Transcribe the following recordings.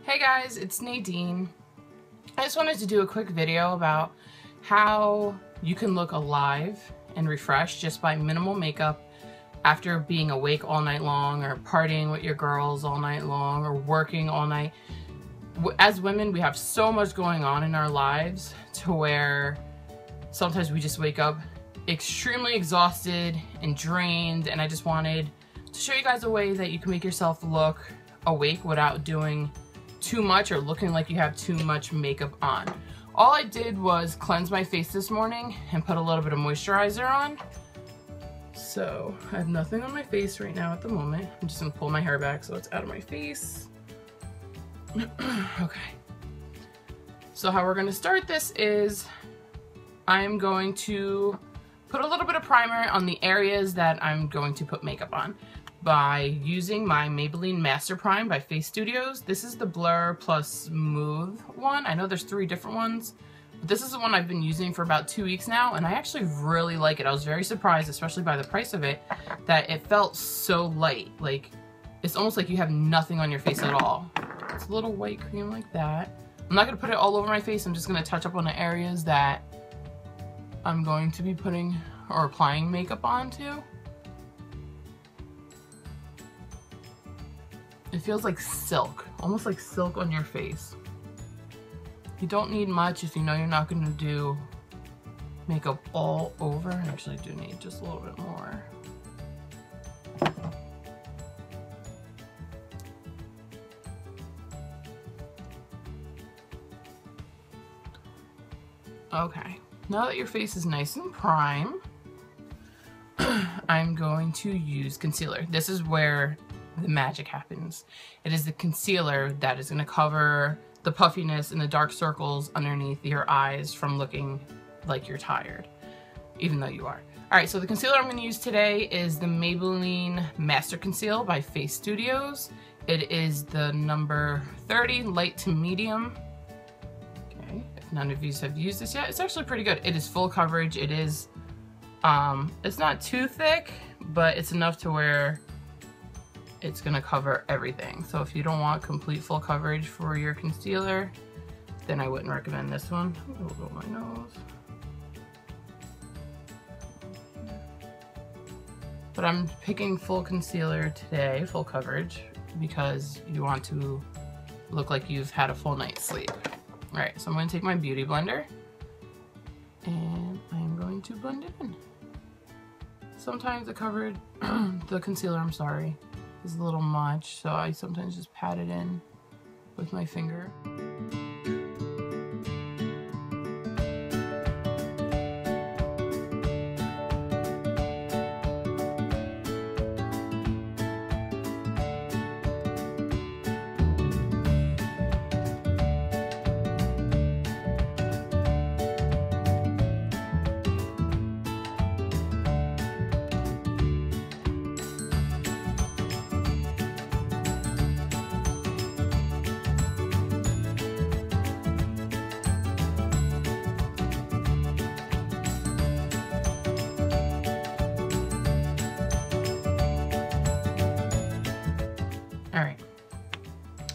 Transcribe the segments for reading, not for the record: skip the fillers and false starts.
Hey guys, it's Nadine. I just wanted to do a quick video about how you can look alive and refreshed just by minimal makeup after being awake all night long or partying with your girls all night long or working all night. As women, we have so much going on in our lives to where sometimes we just wake up extremely exhausted and drained, and I just wanted to show you guys a way that you can make yourself look awake without doing too much or looking like you have too much makeup on. All I did was cleanse my face this morning and put a little bit of moisturizer on. So I have nothing on my face right now at the moment. I'm just gonna pull my hair back so it's out of my face. Okay. So how we're gonna start this is I'm going to put a little bit of primer on the areas that I'm going to put makeup on by using my Maybelline Master Prime by Face Studios. This is the Blur Plus Smooth one. I know there's 3 different ones, but this is the one I've been using for about 2 weeks now, and I actually really like it. I was very surprised, especially by the price of it, that it felt so light. Like, it's almost like you have nothing on your face at all. It's a little white cream like that. I'm not gonna put it all over my face. I'm just gonna touch up on the areas that I'm going to be putting or applying makeup onto. It feels like silk, almost like silk on your face. You don't need much if you know you're not going to do makeup all over. I actually do need just a little bit more. Okay, now that your face is nice and prime, I'm going to use concealer. This is where the magic happens. It is the concealer that is going to cover the puffiness and the dark circles underneath your eyes from looking like you're tired, even though you are. Alright, so the concealer I'm going to use today is the Maybelline Master Conceal by Face Studios. It is the number 30, light to medium. Okay, if none of you have used this yet, it's actually pretty good. It is full coverage. It is, it's not too thick, but it's enough to where it's gonna cover everything. So if you don't want complete full coverage for your concealer, then I wouldn't recommend this one. I'll go my nose. But I'm picking full concealer today, full coverage, because you want to look like you've had a full night's sleep. All right, so I'm gonna take my beauty blender and I'm going to blend it in. Sometimes the concealer, I'm sorry, is a little much, so I sometimes just pat it in with my finger.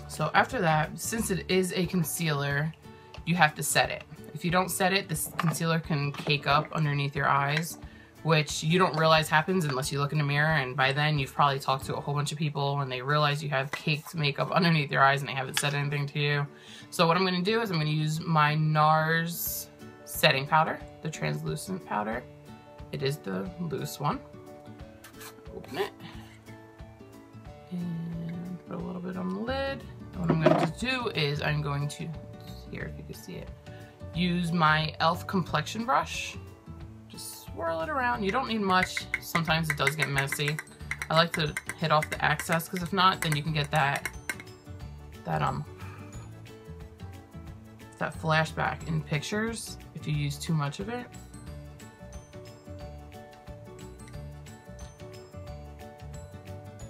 So after that, since it is a concealer, you have to set it. If you don't set it, this concealer can cake up underneath your eyes, which you don't realize happens unless you look in the mirror, and by then you've probably talked to a whole bunch of people and they realize you have caked makeup underneath your eyes and they haven't said anything to you. So what I'm going to do is I'm going to use my NARS setting powder, the translucent powder. It is the loose one. Open it and put a little bit on the lid. What I'm going to do is I'm going to, here if you can see it, use my e.l.f. complexion brush. Just swirl it around. You don't need much. Sometimes it does get messy. I like to hit off the excess because if not, then you can get that flashback in pictures if you use too much of it.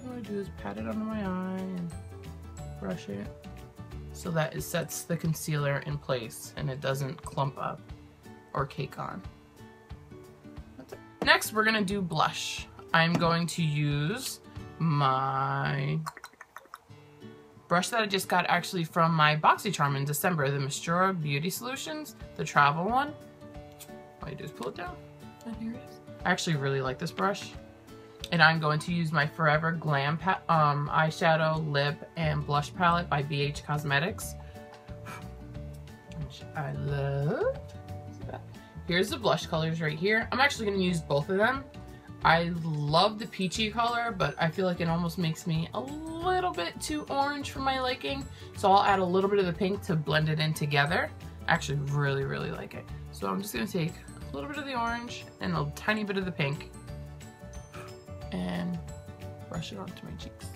What I do is pat it under my eye and brush it so that it sets the concealer in place and it doesn't clump up or cake on. That's it. Next, we're gonna do blush. I'm going to use my brush that I just got actually from my BoxyCharm in December, the Mistura Beauty Solutions, the travel one. All you do is pull it down, and here it is. I actually really like this brush. And I'm going to use my Forever Glam eyeshadow, lip, and blush palette by BH Cosmetics, which I love. Here's the blush colors right here. I'm actually going to use both of them. I love the peachy color, but I feel like it almost makes me a little bit too orange for my liking. So I'll add a little bit of the pink to blend it in together. I actually really, really like it. So I'm just going to take a little bit of the orange and a tiny bit of the pink and brush it onto my cheeks.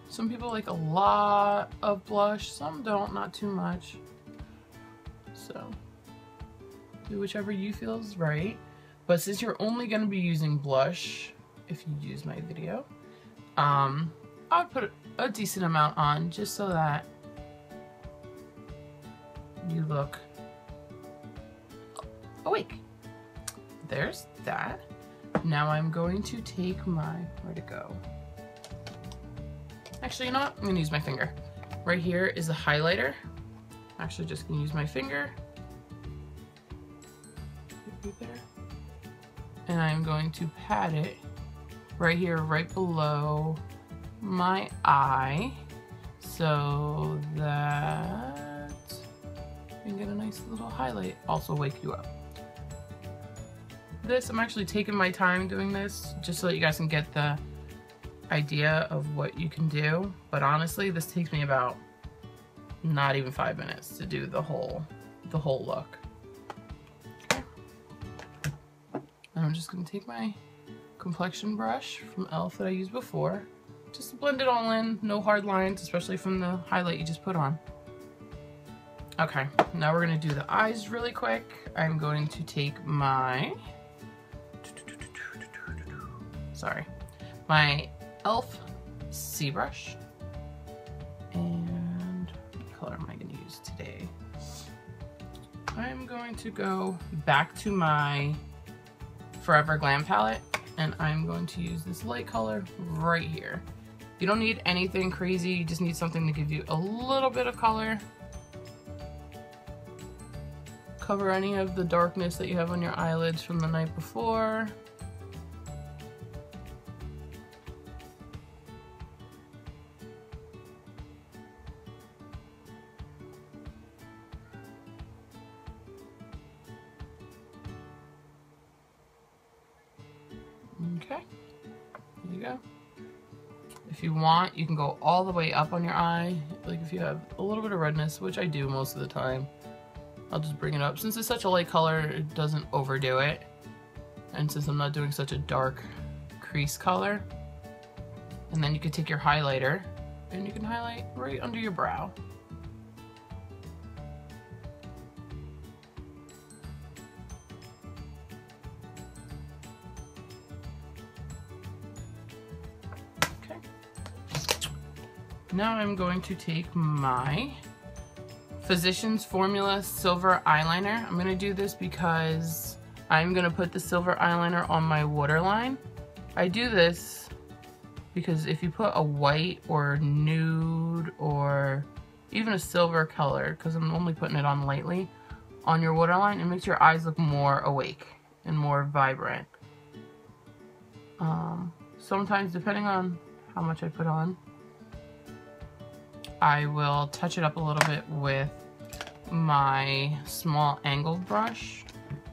Some people like a lot of blush, some don't, not too much. So do whichever you feel is right. But since you're only going to be using blush, if you use my video, I would put a decent amount on just so that you look awake. There's that. Now I'm going to take my, where'd it go? Actually, you know what? I'm gonna use my finger. Right here is a highlighter. I'm actually just gonna use my finger. Right there. And I'm going to pat it right here, right below my eye, so that you can get a nice little highlight, also wake you up. I'm actually taking my time doing this just so that you guys can get the idea of what you can do, but honestly this takes me about not even 5 minutes to do the whole look. Okay. And I'm just going to take my complexion brush from e.l.f. that I used before, just to blend it all in, no hard lines, especially from the highlight you just put on. Okay, now we're going to do the eyes really quick. I'm going to take my my e.l.f. C brush, and what color am I going to use today? I'm going to go back to my Forever Glam palette, and I'm going to use this light color right here. You don't need anything crazy, you just need something to give you a little bit of color. Cover any of the darkness that you have on your eyelids from the night before. Okay, there you go. If you want, you can go all the way up on your eye. Like if you have a little bit of redness, which I do most of the time, I'll just bring it up. Since it's such a light color, it doesn't overdo it. And since I'm not doing such a dark crease color, and then you can take your highlighter and you can highlight right under your brow. Now I'm going to take my Physicians Formula Silver Eyeliner. I'm going to do this because I'm going to put the silver eyeliner on my waterline. I do this because if you put a white or nude or even a silver color, because I'm only putting it on lightly, on your waterline, it makes your eyes look more awake and more vibrant. Sometimes, depending on how much I put on, I will touch it up a little bit with my small angled brush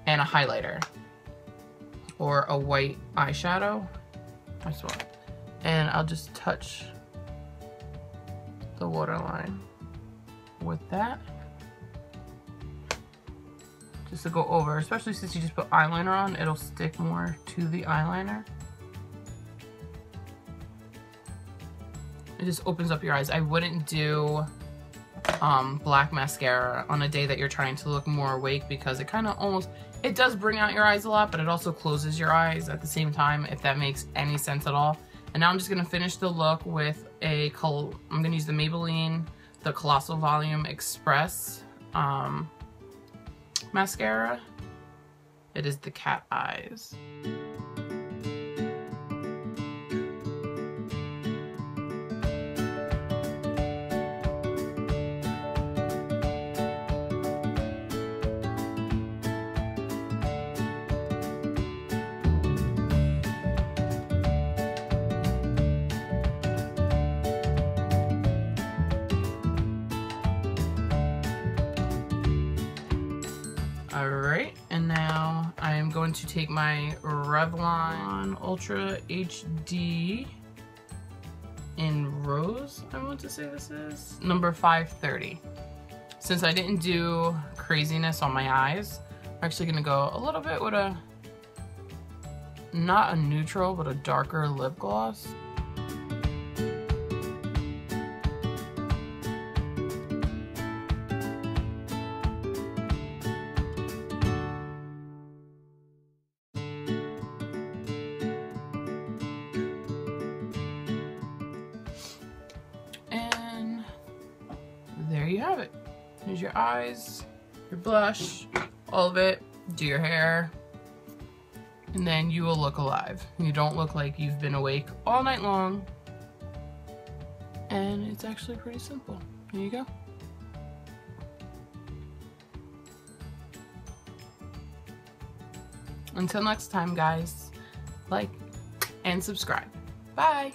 and a highlighter or a white eyeshadow. And I'll just touch the waterline with that, just to go over, especially since you just put eyeliner on, it'll stick more to the eyeliner. It just opens up your eyes. I wouldn't do black mascara on a day that you're trying to look more awake, because it kind of almost, it does bring out your eyes a lot, but it also closes your eyes at the same time, if that makes any sense at all. And now I'm just going to finish the look with I'm going to use the Maybelline, the Colossal Volume Express mascara. It is the Cat Eyes. going to take my Revlon Ultra HD in Rose, I want to say this is, number 530. Since I didn't do craziness on my eyes, I'm actually going to go a little bit with a, not a neutral, but a darker lip gloss. And there you have it. Here's your eyes, your blush, all of it. Do your hair, and then you will look alive. You don't look like you've been awake all night long. And it's actually pretty simple. There you go. Until next time, guys, like and subscribe. Bye.